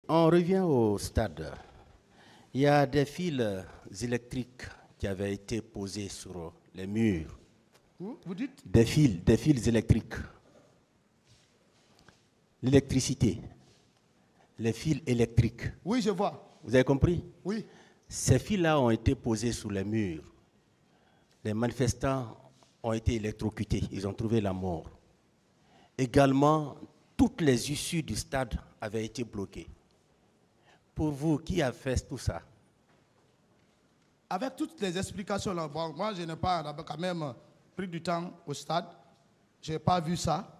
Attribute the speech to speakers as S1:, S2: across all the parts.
S1: on revient au stade. Il y a des fils électriques qui avaient été posés sur les murs.
S2: Vous dites?
S1: Des fils électriques. L'électricité. Les fils électriques.
S2: Oui, je vois.
S1: Vous avez compris?
S2: Oui.
S1: Ces fils-là ont été posés sur les murs. Les manifestants ont été électrocutés. Ils ont trouvé la mort. Également, toutes les issues du stade avaient été bloquées. Pour vous, qui a fait tout ça?
S2: Avec toutes les explications, là, bon, moi je n'ai pas quand même pris du temps au stade. Je n'ai pas vu ça.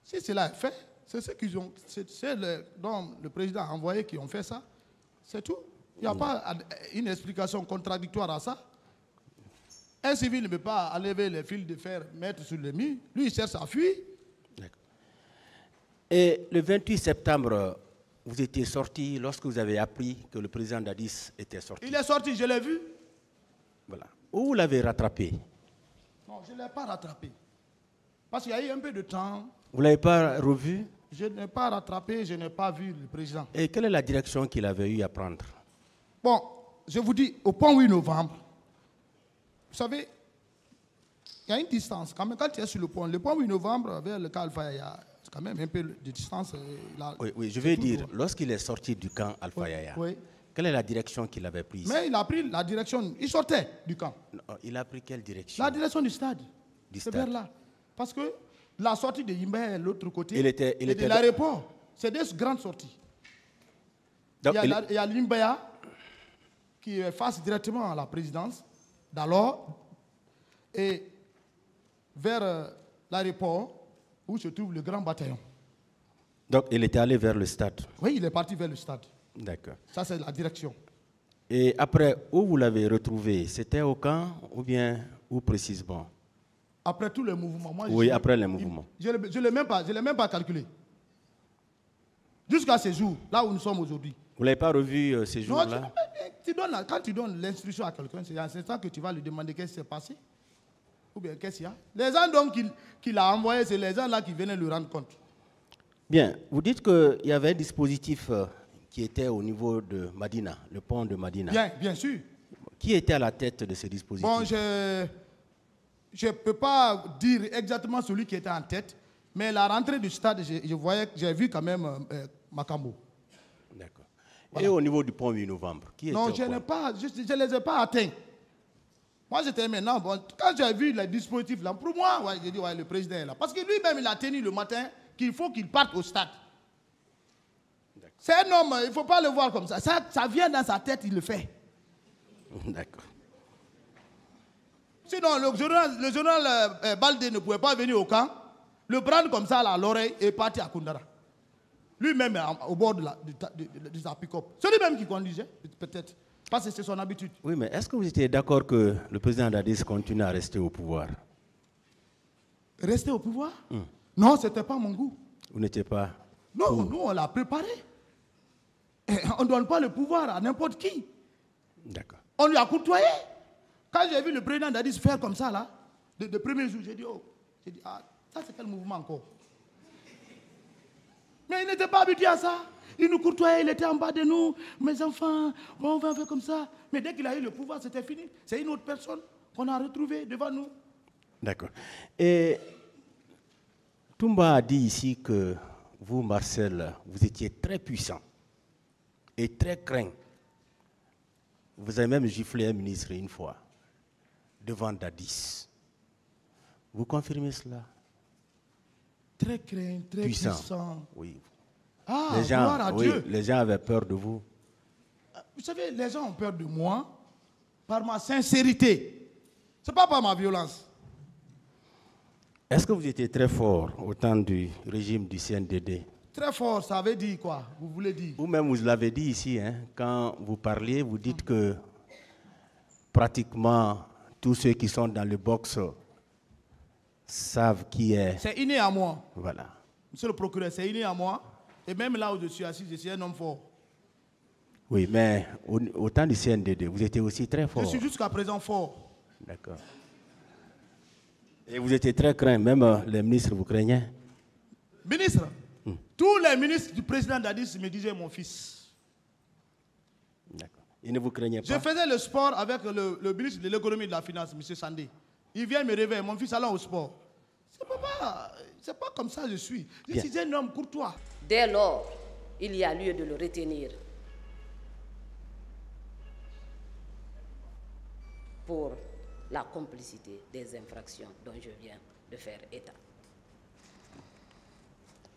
S2: Si cela est fait, c'est ce qu'ils ont, c'est dont le président a envoyé qui ont fait ça. C'est tout. Il n'y a pas une explication contradictoire à ça. Un civil ne peut pas enlever les fils de fer, mettre sur le mur. Lui, il cherche à fuir.
S1: Et le 28 septembre, vous étiez sorti lorsque vous avez appris que le président Dadis était sorti.
S2: Il est sorti, je l'ai vu.
S1: Voilà. Où vous l'avez rattrapé?
S2: Non, je ne l'ai pas rattrapé. Parce qu'il y a eu un peu de temps.
S1: Vous ne l'avez pas revu?
S2: Je n'ai pas rattrapé, je n'ai pas vu le président.
S1: Et quelle est la direction qu'il avait eu à prendre?
S2: Bon, je vous dis, au point 8 novembre, vous savez, il y a une distance. Quand tu es sur le point 8 novembre, vers le camp Alpha Yaya, c'est quand même un peu de distance.
S1: Oui, je veux dire, lorsqu'il est sorti du camp Alpha Yaya, quelle est la direction qu'il avait prise?
S2: Mais il a pris la direction, il sortait du camp.
S1: Non, il a pris quelle direction?
S2: La direction du stade. C'est vers là. Parce que la sortie de Yimba est l'autre côté.
S1: Il était
S2: de l'aéroport. C'est des grandes sorties.
S1: Donc,
S2: il y a l'Imbaya qui est face directement à la présidence d'alors et vers l'aéroport où se trouve le grand bataillon.
S1: Donc il était allé vers le stade?
S2: Oui, il est parti vers le stade.
S1: D'accord.
S2: Ça, c'est la direction.
S1: Et après, où vous l'avez retrouvé? C'était au camp ou bien où précisément?
S2: Après tous les mouvements. Moi,
S1: oui, après les mouvements.
S2: Je ne l'ai même pas calculé. Jusqu'à ce jour, là où nous sommes aujourd'hui.
S1: Vous ne l'avez pas revu ces jours-là?
S2: Quand tu donnes l'instruction à quelqu'un, c'est en ce temps que tu vas lui demander qu'est-ce qui s'est passé. Ou bien qu'est-ce qu'il y a. Les gens donc qu'il a envoyés, c'est les gens là qui venaient lui rendre compte.
S1: Bien, vous dites qu'il y avait un dispositif qui était au niveau de Madina, le pont de Madina.
S2: Bien sûr.
S1: Qui était à la tête de ce dispositif?
S2: Bon, je ne peux pas dire exactement celui qui était en tête, mais la rentrée du stade, j'ai vu quand même Makambo.
S1: D'accord. Voilà. Et au niveau du pont 8 novembre, qui était?
S2: Non, je ne les ai pas atteints. Moi, j'étais maintenant, bon, quand j'ai vu les dispositifs là, pour moi, j'ai dit, le président est là. Parce que lui-même, il a tenu le matin qu'il faut qu'il parte au stade. C'est un homme, il ne faut pas le voir comme ça. Ça vient dans sa tête, il le fait.
S1: D'accord.
S2: Sinon, le journal Baldé ne pouvait pas venir au camp, le prendre comme ça à l'oreille et partir à Koundara. Lui-même au bord de sa pick-up. C'est lui-même qui conduisait, peut-être. Parce que c'est son habitude.
S1: Oui, mais est-ce que vous étiez d'accord que le président Dadis continue à rester au pouvoir?
S2: Rester au pouvoir? Non, ce n'était pas mon goût.
S1: Vous n'étiez pas?
S2: Non, nous, on l'a préparé. Et on ne donne pas le pouvoir à n'importe qui.
S1: D'accord.
S2: On lui a courtoyé. Quand j'ai vu le président Dadis faire comme ça, là, de premier jour, j'ai dit, ça c'est quel mouvement encore? Mais il n'était pas habitué à ça. Il nous courtoyait, il était en bas de nous. Mes enfants, on va faire comme ça. Mais dès qu'il a eu le pouvoir, c'était fini. C'est une autre personne qu'on a retrouvée devant nous.
S1: D'accord. Et Toumba a dit ici que vous, Marcel, vous étiez très puissant et très craint. Vous avez même giflé un ministre une fois devant Dadis. Vous confirmez cela?
S2: Très craint, très puissant.
S1: Oui.
S2: Ah,
S1: les gens,
S2: gloire à Dieu.
S1: Les gens avaient peur de vous.
S2: Vous savez, les gens ont peur de moi par ma sincérité. Ce n'est pas par ma violence.
S1: Est-ce que vous étiez très fort au temps du régime du CNDD?
S2: Très fort, ça veut dire quoi? Vous voulez dire?
S1: Vous-même, vous l'avez dit ici, hein, quand vous parliez, vous dites que pratiquement tous ceux qui sont dans le box savent qui est.
S2: C'est inné à moi.
S1: Voilà.
S2: Monsieur le procureur, c'est inné à moi. Et même là où je suis assis, je suis un homme fort.
S1: Oui, mais au temps du CNDD, vous étiez aussi très fort.
S2: Je suis jusqu'à présent fort.
S1: D'accord. Et vous étiez très craint, même les ministres vous craignaient?
S2: Ministre, Tous les ministres du président Dadis me disaient mon fils.
S1: D'accord. Et ne vous craignez pas?
S2: Je faisais le sport avec le ministre de l'économie et de la finance, M. Sandé. Il vient me réveiller, mon fils allons au sport. C'est pas comme ça que je suis. Je suis un homme courtois.
S3: Dès lors, il y a lieu de le retenir pour la complicité des infractions dont je viens de faire état.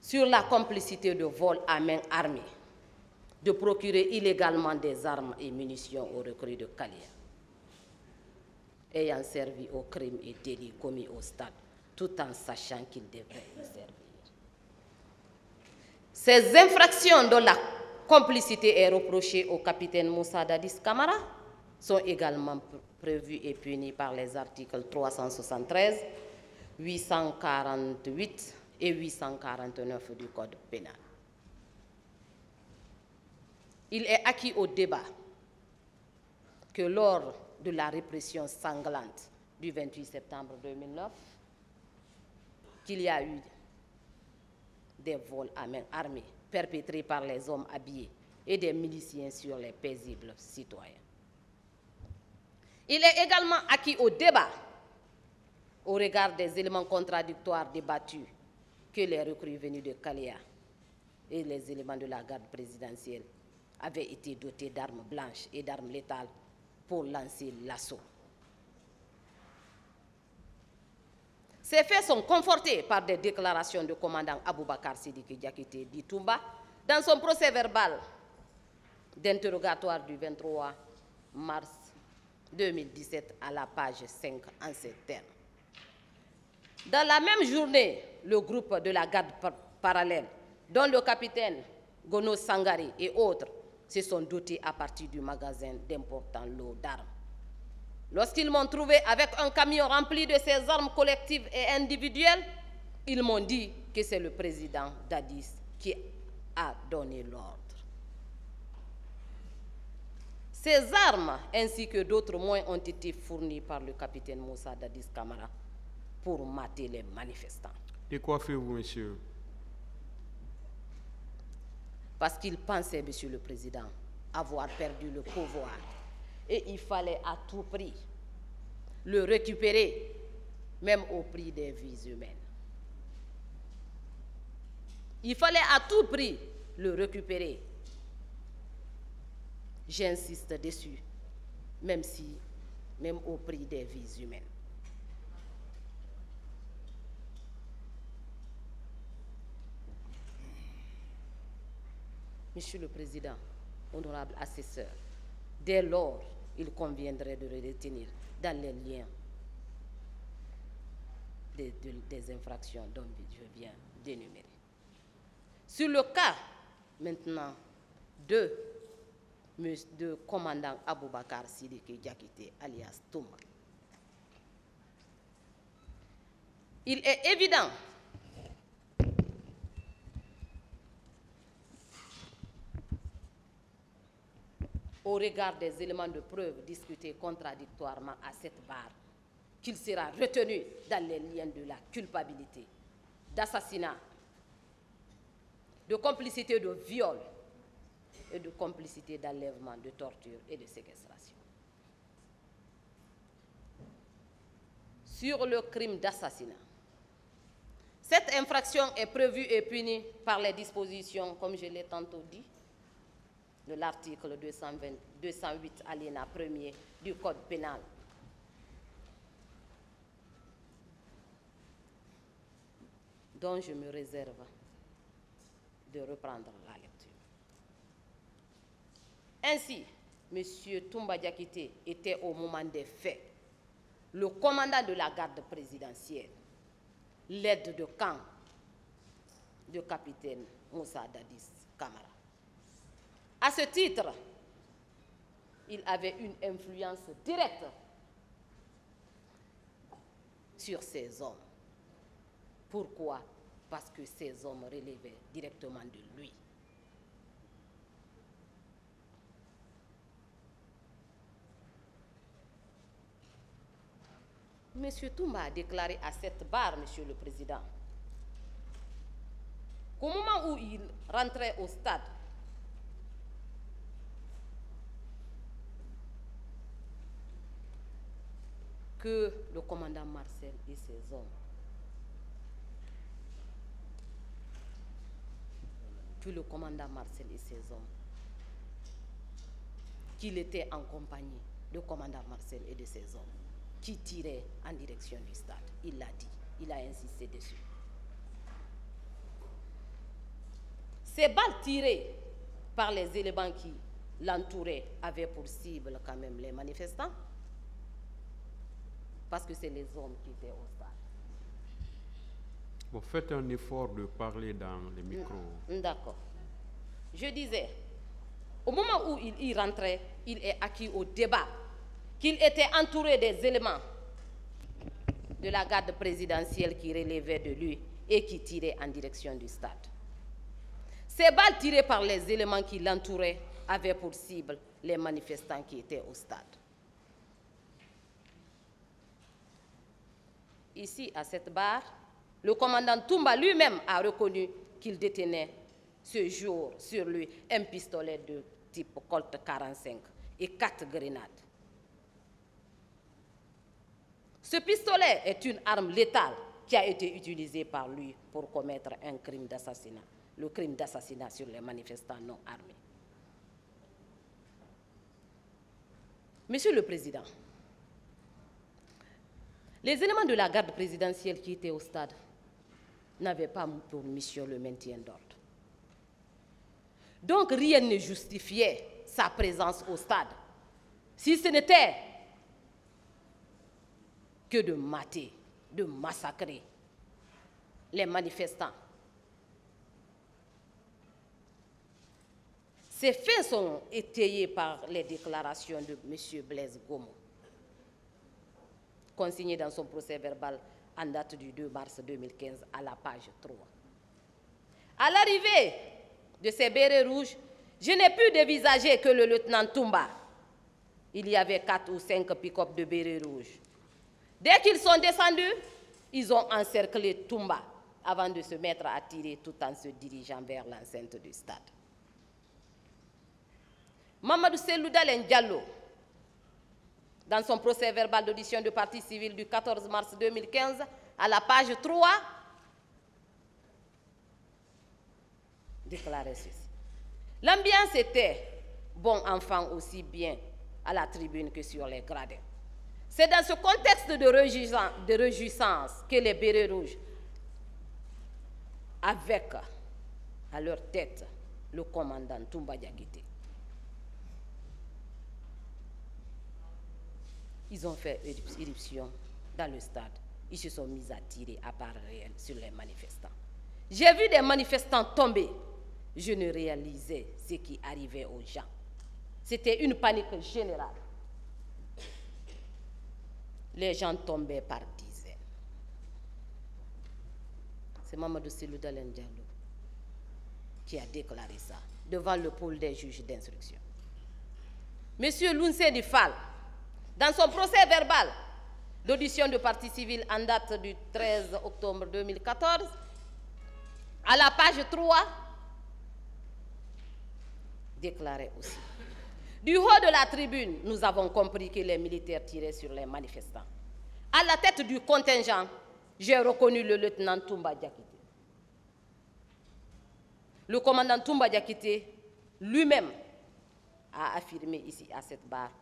S3: Sur la complicité de vol à main armée, de procurer illégalement des armes et munitions aux recrues de Kalia, ayant servi aux crimes et délits commis au stade, tout en sachant qu'ils devraient y servir. Ces infractions dont la complicité est reprochée au capitaine Moussa Dadis Camara sont également prévues et punies par les articles 373, 848 et 849 du Code pénal. Il est acquis au débat que lors de la répression sanglante du 28 septembre 2009, qu'il y a eu des vols à main armée perpétrés par les hommes habillés et des miliciens sur les paisibles citoyens. Il est également acquis au débat, au regard des éléments contradictoires débattus, que les recrues venus de Kalia et les éléments de la garde présidentielle avaient été dotés d'armes blanches et d'armes létales pour lancer l'assaut. Ces faits sont confortés par des déclarations du commandant Aboubakar Sidiki Diakité dit Toumba dans son procès verbal d'interrogatoire du 23 mars 2017 à la page 5 en ces termes. Dans la même journée, le groupe de la garde parallèle, dont le capitaine Gono Sangari et autres, se sont dotés à partir du magasin d'importants lots d'armes. Lorsqu'ils m'ont trouvé avec un camion rempli de ces armes collectives et individuelles, ils m'ont dit que c'est le président Dadis qui a donné l'ordre. Ces armes ainsi que d'autres moyens ont été fournis par le capitaine Moussa Dadis Camara pour mater les manifestants.
S4: Et quoi faites-vous, monsieur?
S3: Parce qu'il pensait, monsieur le président, avoir perdu le pouvoir. Et il fallait à tout prix le récupérer, même au prix des vies humaines. Il fallait à tout prix le récupérer. J'insiste dessus, même au prix des vies humaines. Monsieur le Président, honorable assesseur, dès lors, il conviendrait de le retenir dans les liens des infractions dont je viens d'énumérer. Sur le cas, maintenant, de commandant Aboubakar Sidiki Diakité, alias Toumba, il est évident au regard des éléments de preuve discutés contradictoirement à cette barre, qu'il sera retenu dans les liens de la culpabilité, d'assassinat, de complicité de viol et de complicité d'enlèvement, de torture et de séquestration. Sur le crime d'assassinat, cette infraction est prévue et punie par les dispositions, comme je l'ai tantôt dit, de l'article 208 alinéa 1er du Code pénal. Dont je me réserve de reprendre la lecture. Ainsi, M. Toumba Diakité était au moment des faits le commandant de la garde présidentielle, l'aide de camp du capitaine Moussa Dadis Camara. À ce titre, il avait une influence directe sur ces hommes. Pourquoi? Parce que ces hommes relevaient directement de lui. Monsieur Toumba a déclaré à cette barre, Monsieur le Président, qu'au moment où il rentrait au stade, que le commandant Marcel et ses hommes, qu'il était en compagnie du commandant Marcel et de ses hommes, qui tiraient en direction du stade. Il l'a dit, il a insisté dessus. Ces balles tirées par les éléments qui l'entouraient avaient pour cible quand même les manifestants, parce que c'est les hommes qui étaient au stade.
S4: Bon, faites un effort de parler dans les micros.
S3: D'accord. Je disais, au moment où il y rentrait, il est acquis au débat qu'il était entouré des éléments de la garde présidentielle qui relevaient de lui et qui tiraient en direction du stade. Ces balles tirées par les éléments qui l'entouraient avaient pour cible les manifestants qui étaient au stade. Ici, à cette barre, le commandant Toumba lui-même a reconnu qu'il détenait ce jour sur lui un pistolet de type Colt 45 et 4 grenades. Ce pistolet est une arme létale qui a été utilisée par lui pour commettre un crime d'assassinat, le crime d'assassinat sur les manifestants non armés. Monsieur le Président, les éléments de la garde présidentielle qui étaient au stade n'avaient pas pour mission le maintien d'ordre. Donc rien ne justifiait sa présence au stade, si ce n'était que de mater, de massacrer les manifestants. Ces faits sont étayés par les déclarations de M. Blaise Gomo, consignées dans son procès verbal en date du 2 mars 2015 à la page 3. À l'arrivée de ces bérets rouges, je n'ai pu dévisager que le lieutenant Toumba. Il y avait 4 ou 5 pick-up de bérets rouges. Dès qu'ils sont descendus, ils ont encerclé Toumba avant de se mettre à tirer tout en se dirigeant vers l'enceinte du stade. Mamadou Selou Dalen Diallo, dans son procès verbal d'audition de partie civile du 14 mars 2015, à la page 3, déclarait ceci. L'ambiance était bon enfant aussi bien à la tribune que sur les gradins. C'est dans ce contexte de réjouissance que les bérets rouges, avec à leur tête le commandant Toumba Diakité, ils ont fait éruption dans le stade. Ils se sont mis à tirer à balles réelles sur les manifestants. J'ai vu des manifestants tomber. Je ne réalisais ce qui arrivait aux gens. C'était une panique générale. Les gens tombaient par dizaines. C'est Mamadou Selou Dalen Diallo qui a déclaré ça devant le pôle des juges d'instruction. Monsieur Lounse Fall, dans son procès verbal d'audition de partie civile en date du 13 octobre 2014, à la page 3, déclarait aussi. Du haut de la tribune, nous avons compris que les militaires tiraient sur les manifestants. À la tête du contingent, j'ai reconnu le lieutenant Toumba Diakité. Le commandant Toumba Diakité lui-même a affirmé ici à cette barre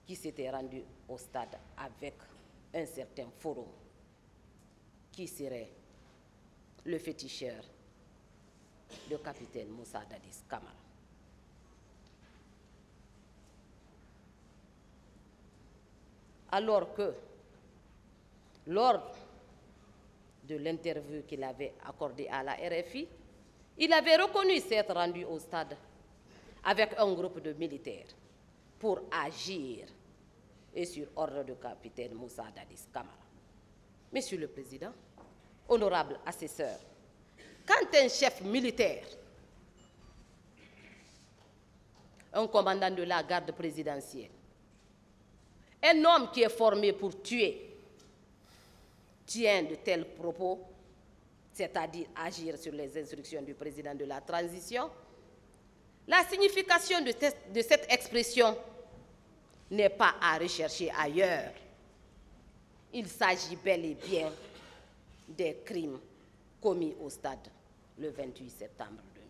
S3: qu'il s'était rendu au stade avec un certain forum qui serait le féticheur, le capitaine Moussa Dadis Camara. Alors que, lors de l'interview qu'il avait accordée à la RFI, il avait reconnu s'être rendu au stade avec un groupe de militaires pour agir et sur ordre du capitaine Moussa Dadis Camara. Monsieur le Président, honorable assesseur, quand un chef militaire, un commandant de la garde présidentielle, un homme qui est formé pour tuer, tient de tels propos, c'est-à-dire agir sur les instructions du président de la transition, la signification de cette expression n'est pas à rechercher ailleurs. Il s'agit bel et bien des crimes commis au stade le 28 septembre 2000.